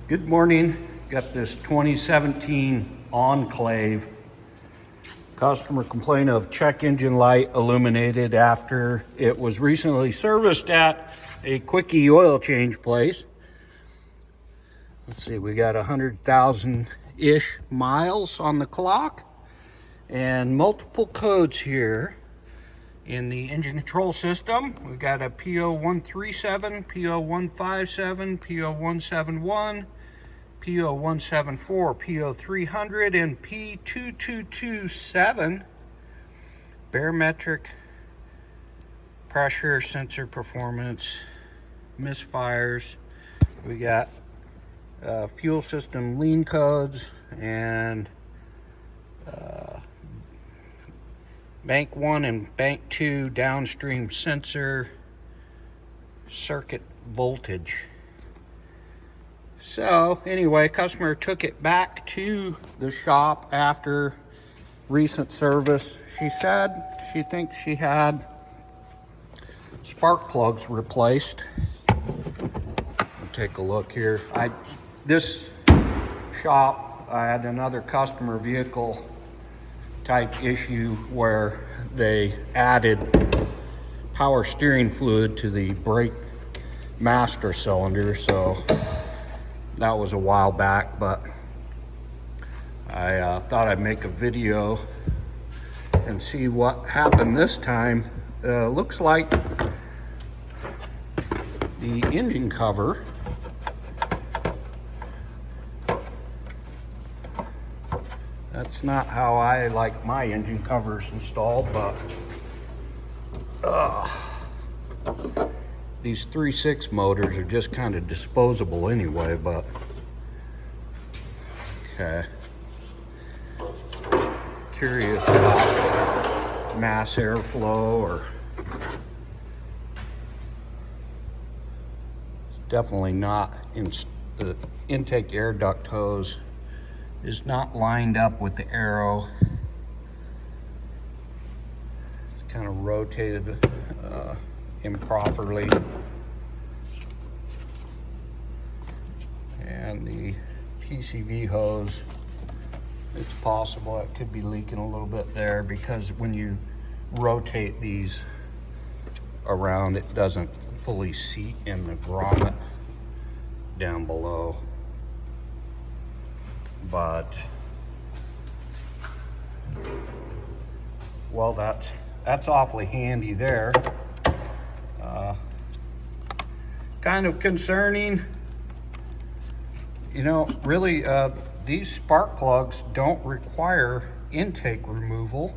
Good morning. Got this 2017 Enclave. Customer complained of check engine light illuminated after it was recently serviced at a quickie oil change place. Let's see, we got 100,000-ish miles on the clock and multiple codes here in the engine control system. We've got a P0137, P0157, P0171, P0174, P0300 and P2227 barometric pressure sensor performance misfires. We got fuel system lean codes and bank 1 and bank 2 downstream sensor circuit voltage. So anyway, customer took it back to the shop after recent service. She said she thinks she had spark plugs replaced. We'll take a look here. This shop, I had another customer vehicle type issue where they added power steering fluid to the brake master cylinder, so that was a while back, but I thought I'd make a video and see what happened this time. Looks like the engine cover that's not how I like my engine covers installed, but these 3.6 motors are just kind of disposable anyway, but okay. Curious about mass airflow, or it's definitely not in the intake air duct hose is not lined up with the arrow. It's kind of rotated improperly. And the PCV hose, it's possible it could be leaking a little bit there, because when you rotate these around, it doesn't fully seat in the grommet down below. But well, that's awfully handy there. Kind of concerning, you know, really. These spark plugs don't require intake removal,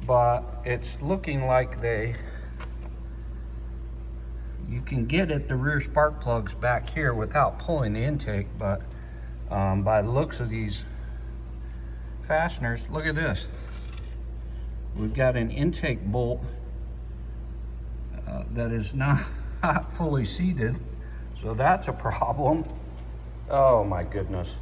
but it's looking like you can get at the rear spark plugs back here without pulling the intake, but by the looks of these fasteners, look at this. We've got an intake bolt that is not fully seated, so that's a problem. Oh my goodness.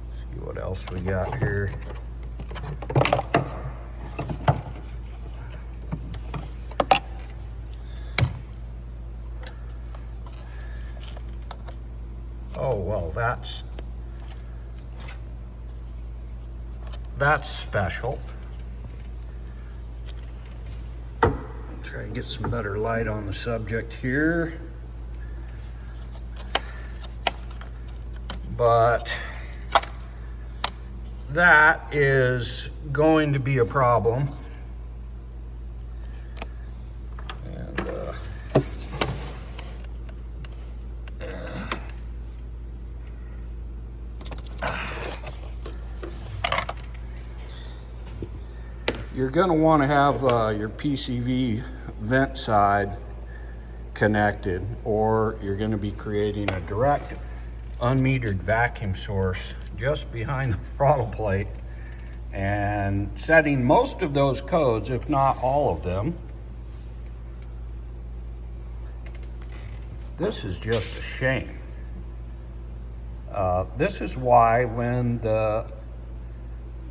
Let's see what else we got here. Oh, well, that's special. I'll try to get some better light on the subject here. But that is going to be a problem. And you're going to want to have your PCV vent side connected, or you're going to be creating a direct unmetered vacuum source just behind the throttle plate and setting most of those codes, if not all of them. This is just a shame. This is why when the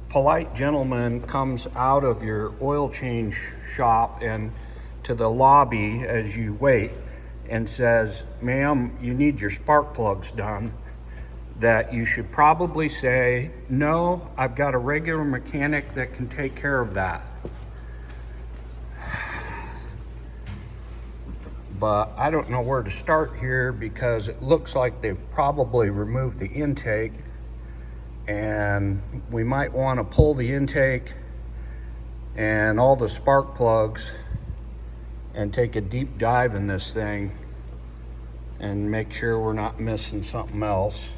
polite gentleman comes out of your oil change shop and to the lobby as you wait, and says, ma'am, you need your spark plugs done, that you should probably say, no, I've got a regular mechanic that can take care of that. But I don't know where to start here, because it looks like they've probably removed the intake, and we might want to pull the intake and all the spark plugs and take a deep dive in this thing and make sure we're not missing something else.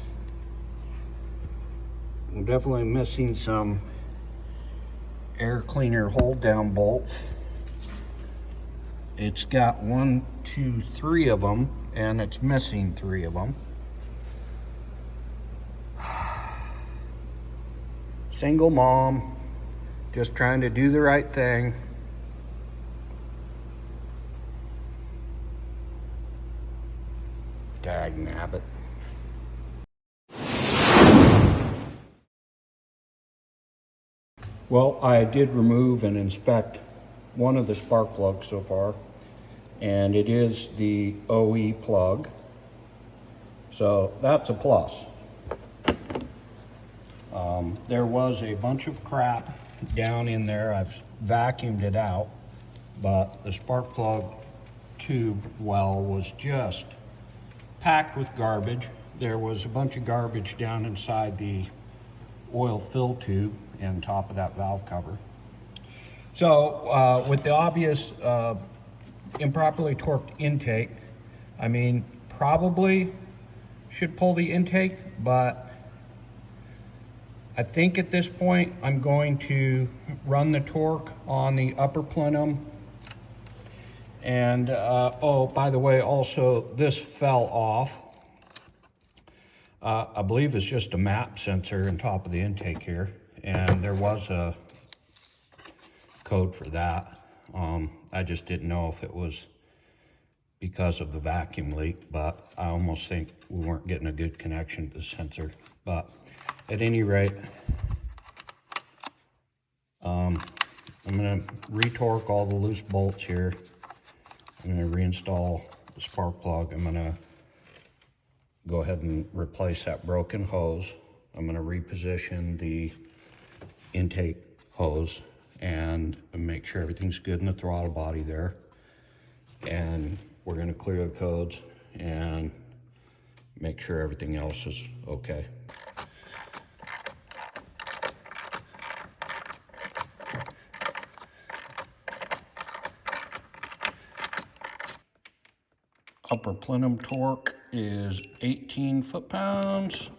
We're definitely missing some air cleaner hold down bolts. It's got 1, 2, 3 of them, and it's missing 3 of them. Single mom, just trying to do the right thing. Dag nabbit. Well, I did remove and inspect one of the spark plugs so far, and it is the OE plug, so that's a plus. There was a bunch of crap down in there. I've vacuumed it out, but the spark plug tube well was just packed with garbage. There was a bunch of garbage down inside the oil fill tube and top of that valve cover. So with the obvious improperly torqued intake, I mean, probably should pull the intake, but I think at this point I'm going to run the torque on the upper plenum. And oh, by the way, also this fell off. I believe it's just a map sensor on top of the intake here, and there was a code for that. I just didn't know if it was because of the vacuum leak, but I almost think we weren't getting a good connection to the sensor. But at any rate, I'm going to retorque all the loose bolts here. I'm going to reinstall the spark plug. I'm going to go ahead and replace that broken hose. I'm going to reposition the intake hose and make sure everything's good in the throttle body there. And we're going to clear the codes and make sure everything else is okay. Upper plenum torque is 18 foot-pounds.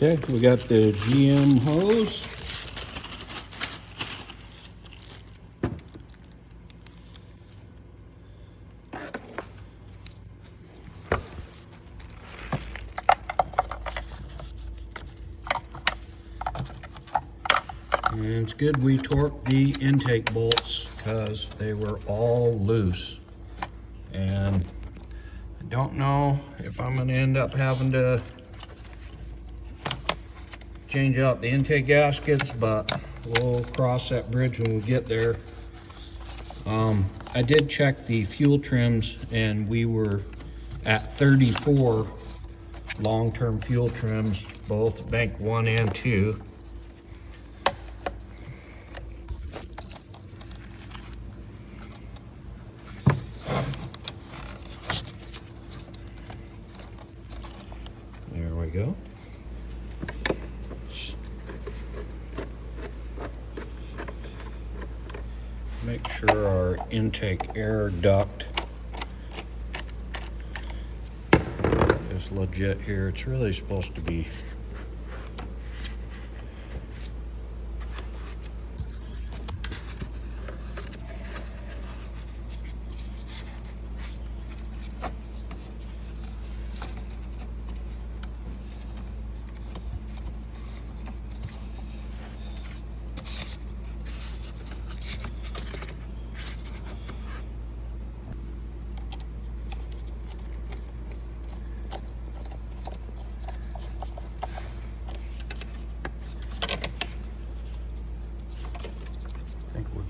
Okay, we got the GM hose. And it's good we torqued the intake bolts because they were all loose. And I don't know if I'm going to end up having to change out the intake gaskets, but we'll cross that bridge when we get there. I did check the fuel trims, and we were at 34 long-term fuel trims, both bank 1 and 2. There we go. make sure our intake air duct is legit here. It's really supposed to be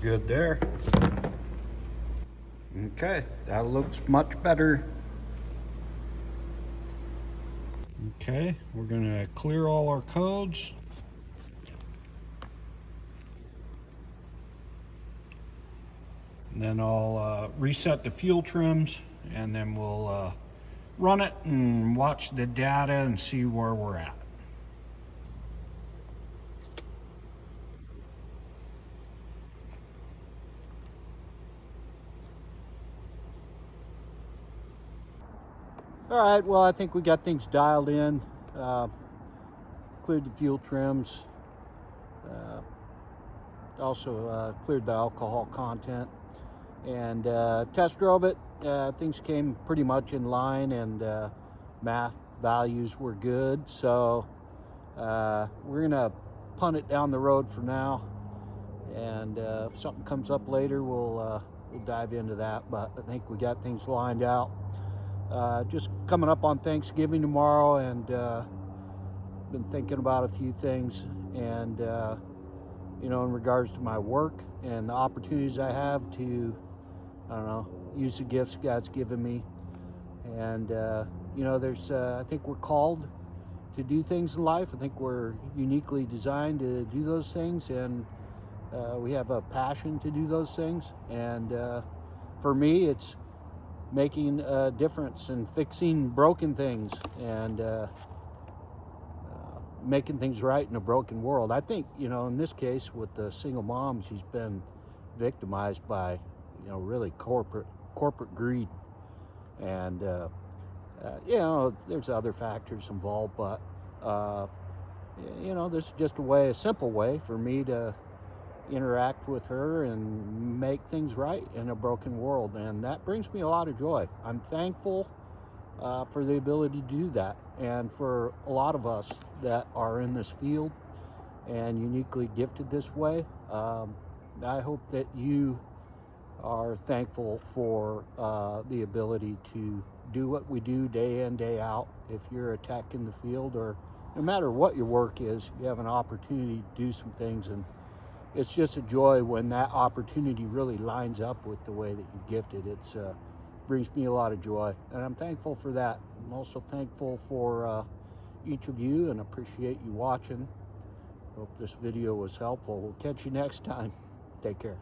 good there. Okay, that looks much better. Okay, we're gonna clear all our codes. And then I'll reset the fuel trims, and then we'll run it and watch the data and see where we're at. All right, well, I think we got things dialed in. Cleared the fuel trims. Also cleared the alcohol content. And test drove it. Things came pretty much in line, and math values were good. So we're gonna punt it down the road for now. And if something comes up later, we'll dive into that. But I think we got things lined out. Just coming up on Thanksgiving tomorrow, and been thinking about a few things, and you know, in regards to my work and the opportunities I have to, I don't know, use the gifts God's given me. And you know, there's I think we're called to do things in life. I think we're uniquely designed to do those things, and we have a passion to do those things. And for me, it's making a difference and fixing broken things, and making things right in a broken world. I think, you know, in this case with the single mom, she's been victimized by, you know, really corporate greed. And you know, there's other factors involved, but you know, this is just a simple way for me to interact with her and make things right in a broken world, and that brings me a lot of joy. I'm thankful for the ability to do that, and for a lot of us that are in this field and uniquely gifted this way. I hope that you are thankful for the ability to do what we do day in, day out. If you're a tech in the field, or no matter what your work is, you have an opportunity to do some things, and it's just a joy when that opportunity really lines up with the way that you're gifted. It's brings me a lot of joy, and I'm thankful for that. I'm also thankful for each of you, and appreciate you watching. Hope this video was helpful. We'll catch you next time. Take care.